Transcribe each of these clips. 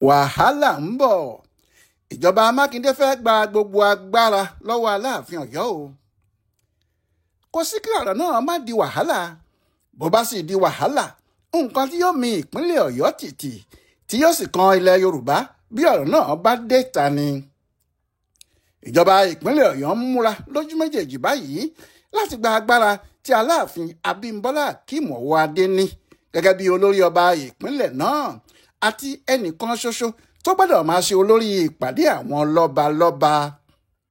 wàhálà ń bọ̀. Ìjọba Makinde fẹ́ gba gbogbo agbára lọ́wọ́ Alaafin Ọ̀yọ́ o. Kò sí kí ọ̀rọ̀ náà má di wàhálà. Bó bá sì di wàhálà, nǹkan tí yóò mì ìpínlẹ̀ Ọ̀yọ́ tìtì tí yóò sì kan ilẹ̀ Yorùbá bí ọ̀rọ̀ náà bá dé ta ni. Ìjọba ìpínlẹ̀ Ọ̀yọ́ ń múra lójú méjèèjì báyìí láti gba agbára tí Alaafin Abímbọ́lá Akeem Ọwọ́adé ní gẹ́gẹ́ bí olórí ọba ìpínlẹ̀ náà àti ẹnìkan ṣoṣo tó gbọ́dọ̀ máa ṣe olórí ìpàdé àwọn lọ́balọ́ba.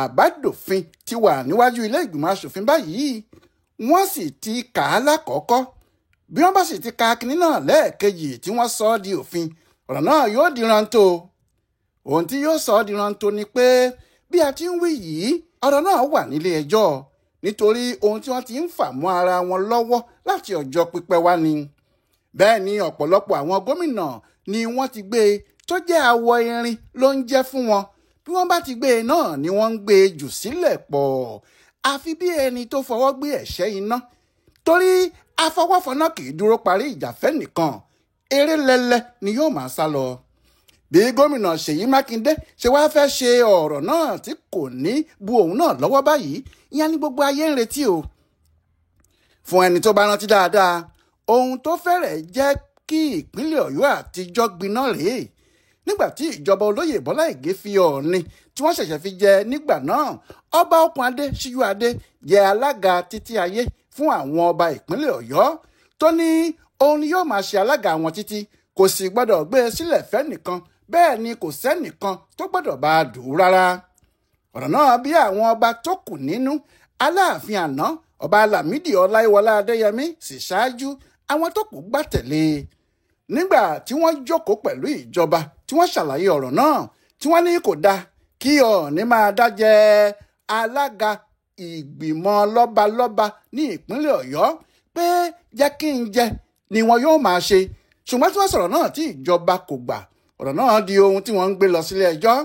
Àbádòfin ti wà níwájú ilé ìgbìmọ̀ aṣòfin báyìí, wọ́n sì ti kà á lákọ̀ọ́kọ́. Bí wọ́n bá sì ti ka kinní náà lẹ́ẹ̀kejì tí wọ́n sọ ọ́ di òfin, ọ̀rọ̀ náà yóò di rántó. Ohun tí yóò sọ ọ́ di rántó ni pé bí a ti ń wí yìí, ọ̀rọ̀ náà wà nílé ẹjọ́ nítorí ohun tí wọ́n ti ń fà mọ́ ara wọn lọ́wọ́ láti ọjọ́ pípẹ́ wá ni. Bẹ́ẹ̀ ni ọ̀pọ̀lọpọ̀ àwọn gómìnà ni wọ́n ti gbé e tó jẹ́ awọ irin ló ń jẹ́ fún wọn. Bí wọ́n bá ti gbé e náà ni wọ́n ń gbé e jù sílẹ̀ pọ̀. Àfi bí ẹni tó fọwọ́ gbé ẹ̀ṣẹ́ iná. Torí afọwọ́fọná kì í dúró parí ìjàfẹ́ nìkan. Eré lẹ́lẹ́ ni yóò máa sá lọ. Bí gómìnà Ṣèyí Mákindé ṣe wá fẹ́ ṣe ọ̀rọ̀ náà tí kò ní bu òun náà lọ́wọ́ báyìí, ìyẹn ni gbogbo ayé ń retí o. Fún ẹni tó bá rántí dáadáa, ohun tó fẹ́rẹ̀ jẹ́ kí ìpínlẹ̀ Ọ̀yọ́ àtijọ́ gbiná rèé nígbà tí ìjọba olóyè Bọ́lá Ìgè fi Ọọ̀ni tí wọ́n ṣẹ̀ṣẹ̀ fi jẹ nígbà náà, ọba Ọ̀kúnadé Ṣíyúadé jẹ alága títí ayé fún àwọn ọba ìpínlẹ̀ Ọ̀yọ́ tó ní òun ni yóò máa ṣe alága wọn títí, kò sì gbọ́dọ̀ gbé e sílẹ̀ fẹ́nìkan, bẹ́ẹ̀ ni kò sẹ́nìkan tó gbọ́dọ̀ bá a dù ú rárá. Ọ̀rọ̀ náà bí àwọn ọba tó kù nínú. Aláàfin àná ọba Lámídì Ọláyíwọlá Adéyẹmí sì ṣáájú, àwọn tó kù gbà tẹ̀lé. Nígbà tí wọ́n jókòó pẹ̀lú ìjọba tí wọ́n ṣàlàyé ọ̀rọ̀ náà, tí wọ́n ní kò dáa kí Ọọ̀ni máa dájẹ́ alága ìgbìmọ̀ lọ́balọ́ba ní ìpínlẹ̀ Ọ̀yọ́, pé jẹ́ kí n jẹ ni wọn yóò máa ṣe. Ṣùgbọ́n tí wọ́n sọ̀rọ̀ náà tí ìjọba kò gbà, ọ̀rọ̀ náà di ohun tí wọ́n ń gbé lọ sílé ẹjọ́.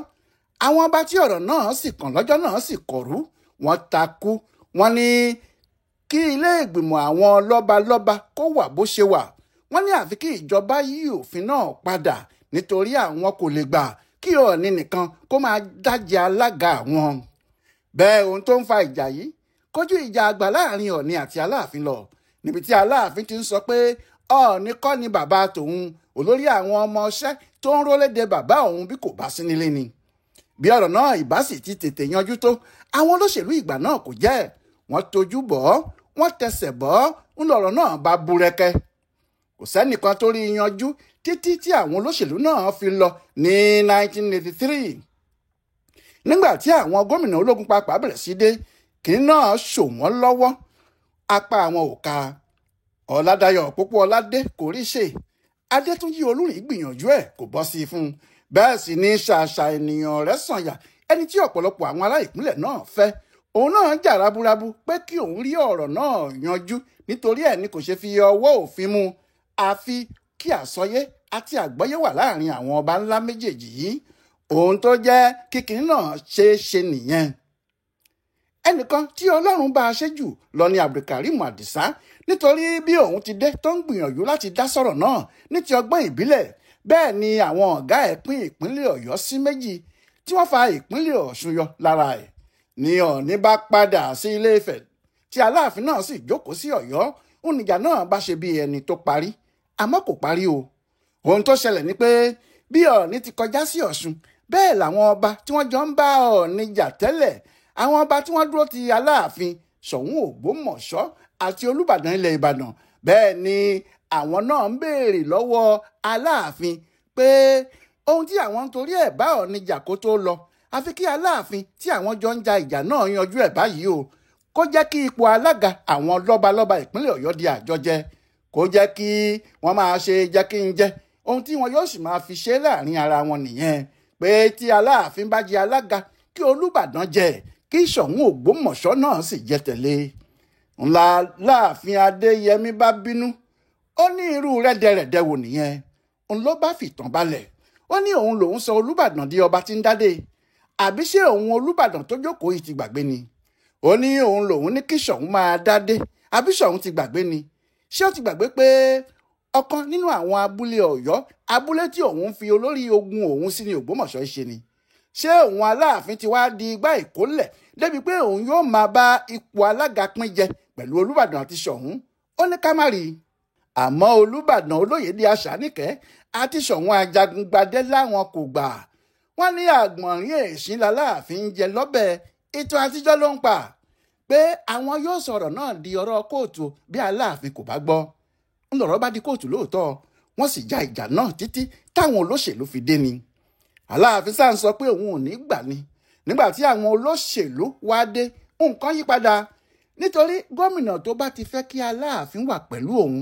Àwọn ọba tí ọ̀rọ̀ náà sì kàn lọ́jọ́ náà sì kọ̀rú, wọ́n takú. Wọ́n ní kí ilé ìgbìmọ̀ àwọn lọ́balọ́ba kó wà bó ṣe wà. Wọ́n ní àfi kí ìjọba yí òfin náà padà nítorí àwọn kò lè gbà kí Ọọ̀ni nìkan kó máa dájẹ́ alága àwọn. Bẹ́ẹ̀ ohun tó ń fa ìjà yìí kọjú ìjà àgbà láàrin Ọọ̀ni àti Aláàfin lọ, níbi tí Aláàfin ti ń sọ pé Ọọ̀ni kọ́ ni bàbá tòun, olórí àwọn ọmọọṣẹ́ tó ń rólédè bàbá òun bí kò bá sí nílé ni. Bí ọ̀rọ̀ náà ìbá sì ti tètè yanjú tó, àwọn olóṣèlú ìgbà náà kò jẹ́. Wọ́n tojú bọ̀ ọ́, wọ́n tẹsẹ̀ bọ̀ ọ́, ń lọ̀rọ̀ náà bá búrẹ́kẹ́. Kò sẹ́nìkan tó rí yanjú títí tí àwọn olóṣèlú náà fi lọ ní 1983. Nígbà tí àwọn gómìnà ológun pàápàá bẹ̀rẹ̀ sí dé, kìnní náà ṣò wọ́n lọ́wọ́. Apá àwọn ò ká. Ọ̀làdáyọ̀ Pópóọládé kò rí ṣe. Adétúnjí Olúrìn gbìyànjú ẹ̀ kò bọ́ sí i fún un. Bẹ́ẹ̀ sì ni ṣàṣà ènìyàn rẹ̀ sànyà, ẹni tí ọ̀pọ̀lọpọ̀ àwọn ará ìpínlẹ̀ náà fẹ́. Òun náà jà raburabu pé kí òun rí ọ̀rọ̀ náà yanjú, nítorí ẹ̀ ni kò ṣe fi ọwọ́ òfin mú, àfi kí àsọyé àti àgbọ́yé wà láàrin àwọn ọba ńlá méjèèjì yìí. Ohun tó jẹ́ kíkiní náà ṣeé ṣe nìyẹn. Ẹnìkan tí Ọlọ́run bá a ṣe jù lọ ni Abdulkareem Adisa, nítorí bí òun ti dé tó ń gbìyànjú láti dá sọ̀rọ̀ náà ní ti ọgbọ́n ìbílẹ̀. Bẹ́ẹ̀ ni àwọn ọ̀gá ẹ̀ pín ìpínlẹ̀ Ọ̀yọ́ sí méjì tí wọ́n fa ìpínlẹ̀ Ọ̀ṣun yọ lára ẹ̀. Ni Ọọ̀ni bá padà sí Ilé Ifẹ̀ tí Aláàfin náà sì jókòó sí Ọ̀yọ́. Oníjà náà bá ṣe bí ẹni tó parí, àmọ́ kò parí o. Ohun tó ṣẹlẹ̀ ni pé bí Ọọ̀ni ti kọjá sí Ọ̀ṣun, bẹ́ẹ̀ làwọn ọba tí wọ́n jọ ń bá Ọọ̀ni jà tẹ́lẹ̀, àwọn ọba tí wọ́n dúró ti Aláàfin, Ṣọ̀ún Ògbómọ̀ṣọ́ àti Olúbàdàn ilẹ̀ Ìbàdàn, bẹ́ẹ̀ ni àwọn náà ń béèrè lọ́wọ́ Aláàfin pé ohun tí àwọn ń torí ẹ̀ bá Ọọ̀ni jà kó tó lọ, àfi kí Aláàfin tí àwọn jọ ń ja ìjà náà yanjú ẹ̀ báyìí o. Kó jẹ́ kí ipò alága àwọn lọ́balọ́ba ìpínlẹ̀ Ọ̀yọ́ di àjọjẹ. Kó jẹ́ kí wọ́n máa ṣe jẹ́ kí n jẹ́. Ohun tí wọn yóò sì máa fi ṣe láàrin ara wọn nìyẹn. Pé tí Aláàfin bá jẹ alága, kí Olúbàdàn jẹ, kí Ṣọ̀ún Ògbómọ̀ṣọ́ náà sì jẹ tẹ̀lé. Ńlá Láàfin Adéyẹmí bá bínú. Ó ní irú rẹ́dẹ̀rẹ̀dẹ̀ wò nìyẹn. Òun ló bá fìtàn balẹ̀. Ó ní òun lòun sọ Olúbàdàn di ọba tí ń dádé. Àbí ṣé òun Olúbàdàn tó jókòó yìí ti gbàgbé ni? Ó ní òun lòun ní kí Ṣọ̀ún máa dádé. Àbí Ṣọ̀ún ti gbàgbé ni? Ṣé ó ti gbàgbé pé ọ̀kan nínú àwọn abúlé Ọ̀yọ́, abúlé tí òun fi olórí ogun òun sí ní Ògbómọ̀ṣọ́ ṣe ni. Ṣé òun Aláàfin ti wá di igbá ìkólẹ̀ débi pé òun yóò máa bá ipò alága pín jẹ pẹ̀lú Olúbàdàn àti Ṣọ̀ún? Ó ní ká má rí i. Àmọ́ Olúbàdàn Olóyèdé Àṣàníkẹ́ àti Ṣọ̀ún Ajagungbadé láwọn kò gbà. Wọ́n ní àgbọ̀nrín èṣin l'Aláàfin ń jẹ lọ́bẹ̀, ìtàn àtijọ́ ló ń pa pé àwọn yóò sọ̀rọ̀ náà di ọ̀rọ̀ kóòtù bí Aláàfin kò bá gbọ́. Ńlọrọ̀ bá di kóòtù lóòótọ́, wọ́n sì ja ìjà náà títí táwọn olóṣèlú fi dé ni. Aláàfin sáà ń sọ pé òun ò ní gbà ni. Nígbà tí àwọn olóṣèlú wá dé, nǹkan yí padà. Nítorí gómìnà tó bá ti fẹ́ kí Aláàfin wà pẹ̀lú òun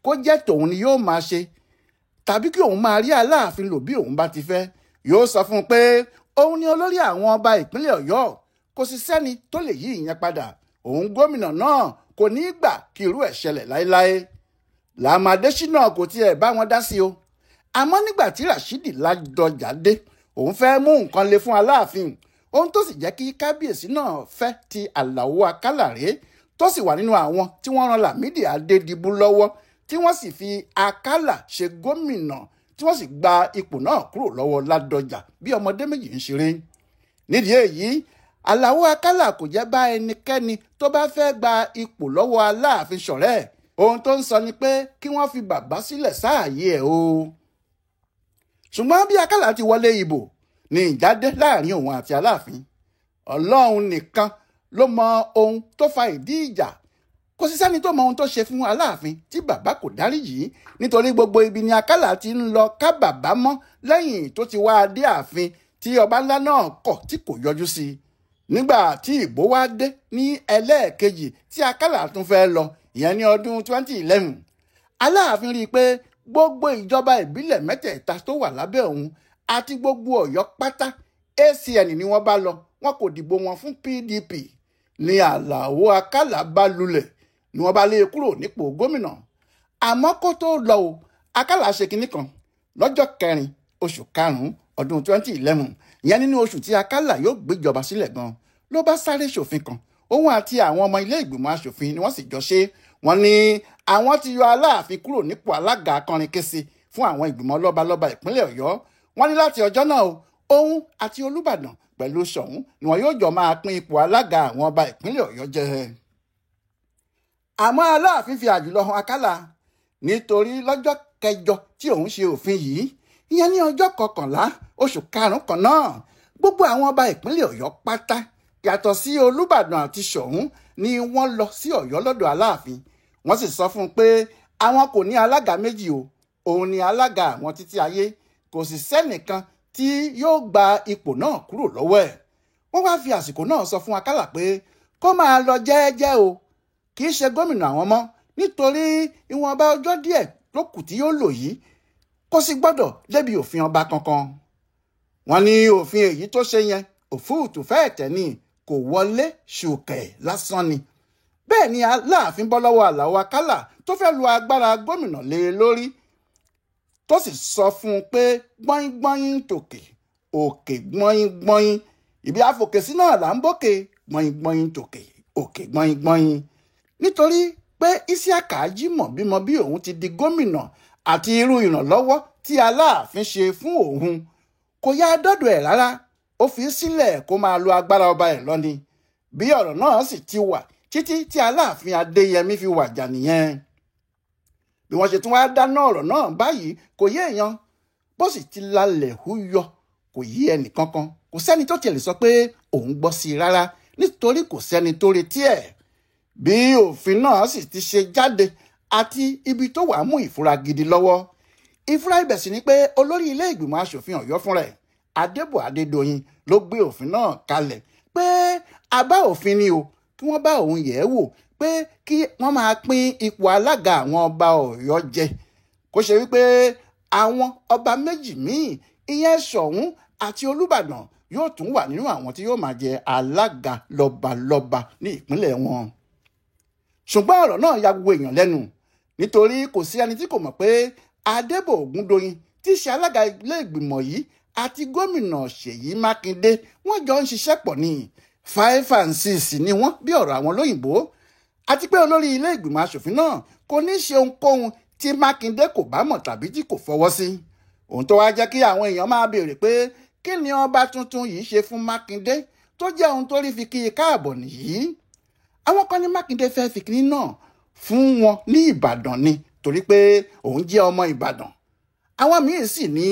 kó jẹ́ tòun ni yóò máa ṣe, tàbí kí òun máa rí Aláàfin lò bí òun bá ti fẹ́, yóò sọ fún un pé òun ni olórí àwọn ọba ìpínlẹ̀ Ọ̀yọ́, kò sì sẹ́ni tó lè yí ìyẹn padà. Òun gómìnà náà kò ní í gbà kí irú ẹ̀ ṣẹlẹ̀ láéláé. Làmàdésínà kò tiẹ̀ bá wọn dá sí o. Àmọ́ nígbà tí Ràṣídì Ládọjà dé, òun fẹ́ mú nǹkan le fún Aláàfin. Ohun tó sì jẹ́ kí kábíyèsí náà fẹ́ ti Àlàó Akálàré, tó sì wà nínú àwọn tí wọ́n ran Lámídì Adédìbú lọ́wọ́, tí wọ́n sì fi Akálà ṣe gómìnà, tí wọ́n sì gba ipò náà kúrò lọ́wọ́ Ládọjà bí ọmọdé méjì ń ṣeré. Nídìí èyí, Àlàó Akálà kò jẹ́ bá ẹnikẹ́ni tó bá fẹ́ gba ipò lọ́wọ́ Aláàfin ṣọ̀rẹ́. Ohun tó ń sọ ni pé kí wọ́n fi bàbá sílẹ̀ sáàyè ẹ̀ o. Ṣùgbọ́n bí Akálà ti wọlé ìbò ni ìjà dé láàrin òun àti Aláàfin. Ọlọ́run nìkan ló mọ ohun tó fa ìdí ìjà. Kò sí sẹ́ni tó mọ ohun tó ṣe fún Aláàfin tí bàbá kò dáríjì, nítorí gbogbo ibi ni Akálà ti ń lọ ká bàbá mọ́ lẹ́yìn tó ti wá dé ààfin tí ọba ńlá náà kọ̀ tí kò yọjú sí i. Nígbà tí ìbò wá dé ní ẹlẹ́ẹ̀kejì tí Akálà tún fẹ́ lọ, ìyẹn ní ọdún 2011, Aláàfin rí i pé gbogbo ìjọba ìbílẹ̀ mẹ́tẹ̀ẹ̀ta tó wà lábẹ́ òun àti gbogbo Ọ̀yọ́ pátá ACN ni wọ́n bá lọ, wọn kò dìbò wọn fún PDP. Ní Àlàó Akálà bá lulẹ̀ ni wọ́n bá lé e kúrò nípò gómìnà. Àmọ́ kó tó lọ o, Akálà ṣe kinní kan lọ́jọ́ 4 oṣù karùn-ún ọdún 2011, ìyẹn nínú oṣù tí Akálà yóò gbéjọba sílẹ̀ gan, ló bá sáré ṣòfin kan. Òun àti àwọn ọmọ ilé ìgbìmọ̀ aṣòfin ni wọ́n sì jọ ṣe. Wọ́n ní àwọn ti yọ Aláàfin kúrò nípò alága akọrinkése fún àwọn ìgbìmọ̀ lọ́balọ́ba ìpínlẹ̀ Ọ̀yọ́. Wọ́n ní láti ọjọ́ náà o, òun àti Olúbàdàn pẹ̀lú Ṣọ̀ún ni wọn yóò jọ máa pín ipò alága àwọn ọba ìpínlẹ̀ Ọ̀yọ́ jẹ. Àmọ́ Aláàfin fi àjùlọ hàn Akálà, nítorí lọ́jọ́ kẹjọ tí òun ṣe òfin yìí, ìyẹn ní ọjọ́ 11 oṣù karùn-ún kan náà, gbogbo àwọn ọba ìpínlẹ̀ Ọ̀yọ́ pátá yàtọ̀ sí Olúbàdàn àti Ṣọ̀ún ni wọ́n lọ sí Ọ̀yọ́ lọ́dọ̀ Aláàfin. Wọ́n sì sọ fún un pé àwọn kò ní alága méjì o, òun ni alága àwọn títí ayé, kò sì sẹ́nìkan tí yóò gba ipò náà kúrò lọ́wọ́ ẹ̀. Wọ́n wá fi àsìkò náà sọ fún Akálà pé kó máa lọ jẹ́ẹ́jẹ́ o, kì í ṣe gómìnà àwọn mọ́, nítorí ìwọ̀nba ọjọ́ díẹ̀ ló kù tí yóò lò yìí, kò sì gbọ́dọ̀ débi òfin ọba kankan. Wọ́n ní òfin èyí tó ṣe yẹn òfúùtù fẹ́ẹ̀ tẹ̀ ni, kò wọlé ṣùkẹ̀ lásán ni. Bẹ́ẹ̀ ni Aláàfin bọ́ lọ́wọ́ Àlàó Akálà tó fẹ́ lu agbára gómìnà lé e lórí, tó sì sọ fún un pé gbọ́yìn tòkè, òkè gbọ́yìn, ibi àfòkèsí náà là ń bókè, gbọ́yìn tòkè, òkè gbọ́yìn. Nítorí pé Isiaka Jimoh bímọ bí òun ti di gómìnà àti irú ìrànlọ́wọ́ tí Aláàfin ṣe fún òun, kò yá dọ́dọ̀ ẹ̀ rárá. Ó fi sílẹ̀ kó máa lo agbára ọba ẹ̀ lọ ni. Bí ọ̀rọ̀ náà sì ti wà títí tí Aláàfin Adéyẹmí fi wàjà nìyẹn. Bí wọ́n ṣe tún wá dáná ọ̀rọ̀ náà báyìí kò yé èèyàn, bó sì ti lalẹ̀ húyọ kò yé ẹnì kankan. Kò sẹ́ni tó tiẹ̀ lè sọ pé òun gbọ́ sí i rárá, nítorí kò sẹ́ni tó retí ẹ̀. Bí òfin náà sì ti ṣe jáde àti ibi tó wà mú ìfura gidi lọ́wọ́. Ìfura ibẹ̀ sì ni pé olórí ilé ìgbìmọ̀ aṣòfin Ọ̀yọ́ fúnra ẹ̀, Adébọ̀ Adédoyin, ló gbé òfin náà kalẹ̀ pé àbá òfin ni o, kí wọ́n bá òun yẹ̀ ẹ́ wò pé kí wọ́n máa pín ipò alága àwọn ọba Ọ̀yọ́ jẹ. Kó ṣe wípé àwọn ọba méjì míì, ìyẹn Ṣọ̀ún àti Olúbàdàn, yóò tún wà nínú àwọn tí yóò máa jẹ alága lọ́balọ́ba ní ìpínlẹ̀ wọn. Ṣùgbọ́n ọ̀rọ̀ náà ya gbogbo èèyàn lẹ́nu, nítorí kò sí ẹni tí kò mọ̀ pé Adébọ̀ Ògúndoyin tí í ṣe alága ilé ìgbìmọ̀ yìí àti gómìnà Ṣèyí Mákindé wọ́n jọ ń ṣiṣẹ́ pọ̀ ní 5 and 6 ni wọ́n bí ọ̀rọ̀ àwọn olóyìnbó, àti pé olórí ilé ìgbìmọ̀ aṣòfin náà kò ní ṣe ohunkóhun tí Makinde kò bá mọ̀ tàbí tí kò fọwọ́ sí. Ohun tó wá jẹ́ kí àwọn èèyàn máa béèrè pé kí ni ọba tuntun yìí ṣe fún Makinde tó jẹ́ ohun tó rí fi kí i káàbọ̀ nìyí. Àwọn kan ní Makinde fẹ́ fi kíní náà fún wọn ní Ìbàdàn ni torí pé òun jẹ́ ọmọ Ìbàdàn. Àwọn míì sì ní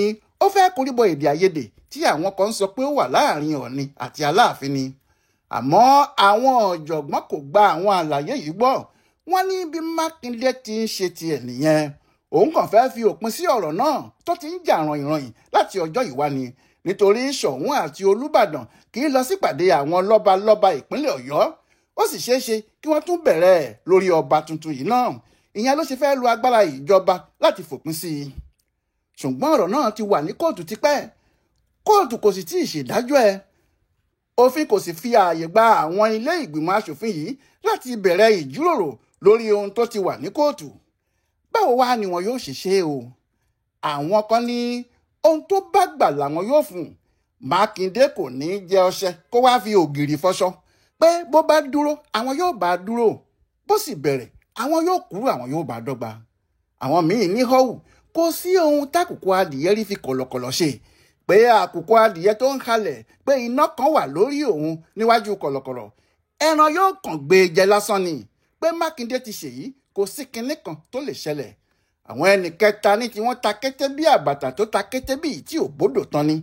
ó fẹ́ koríbọ èdè àìyedè tí àwọn kan ń sọ pé ó wà láàrin Ọọ̀ni àti Aláàfin ni. Àmọ́ àwọn ọ̀jọ̀gbọ́n kò gba àwọn àlàyé yìí gbọ́. Wọ́n ní bí Makinde ti ń ṣe tiẹ̀ nìyẹn. Òun kàn fẹ́ fi òpin sí ọ̀rọ̀ náà tó ti ń jà rànyìnrànyìn láti ọjọ́ ìwá ni. Nítorí Ṣọ̀ún àti Olúbàdàn kì í lọ sípàdé àwọn lọ́balọ́ba ìpínlẹ̀ Ọ̀yọ́. Ó sì ṣeé ṣe kí wọ́n tún bẹ̀rẹ̀ lórí ọba tuntun yìí náà. Ìyẹn ló ṣe fẹ́ lo agbára ìjọba láti fòpin sí i. Ṣùgbọ́n ọ̀rọ̀ náà ti wà ní kóòtù tipẹ́. Kóòtù kò sì tí ì ṣèdájọ́ ẹ̀. Òfin kò sì fi ààyè gba àwọn ilé ìgbìmọ̀ aṣòfin yìí láti bẹ̀rẹ̀ ìjíròrò lórí ohun tó ti wà ní kóòtù. Báwo wá ni wọn yóò ṣe ṣe o? Àwọn kan ní ohun tó bá gbà làwọn yóò fún. Makinde kò ní jẹ ọṣẹ kó wá fi ògiri fọṣọ. Pé bó bá dúró àwọn yóò bá dúró, bó sì bẹ̀rẹ̀ àwọn yóò kúrò àwọn yóò bá dọ́gba. Àwọn míì ní họ́wù kò sí ohun tákùkọ adìyẹ rí fi kọ̀lọ̀kọ̀lọ̀ ṣe. Pé àkùkọ adìyẹ tó ń halẹ̀ pé iná kan wà lórí òun níwájú kọ̀lọ̀kọ̀lọ̀. Ẹran yóò kàn gbé e jẹ lásán ni. Pé Makinde ti ṣèyí kò sí kinní kan tó lè ṣẹlẹ̀. Àwọn ẹnì kẹta ní tí wọ́n ta kété bí àbàtà tó ta kété bí tí ò bódò tán ni.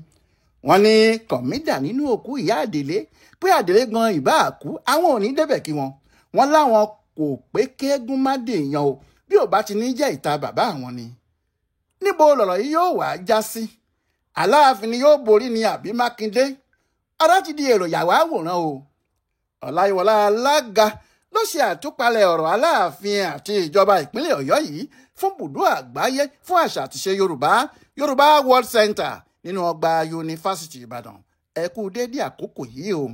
Wọ́n ní kọ̀mídà nínú òkú ìyá Àdèlé pé Àdèlé gan ìbá àkú àwọn ò ní débẹ̀ kí wọn. Wọ́n láwọn kò pé kéégún má dèèyàn o bí ò bá ti ní jẹ́ ìta bàbá àwọn ni. Níbo lọ̀rọ̀ yìí yóò wá já sí? Aláàfin ni yóò borí ni àbí Makinde? Ọ̀rọ̀ ti di èrò yàwá àwòrán o. Ọláyíwọlá Alága ló ṣe àtúpalẹ̀ ọ̀rọ̀ Aláàfin àti ìjọba ìpínlẹ̀ Ọ̀yọ́ yìí fún bùdó àgbáyé fún àṣà àtiṣe Yorùbá World Center nínú ọgbà Yunifásítì Ìbàdàn. Ẹ kú dédé àkókò yìí o.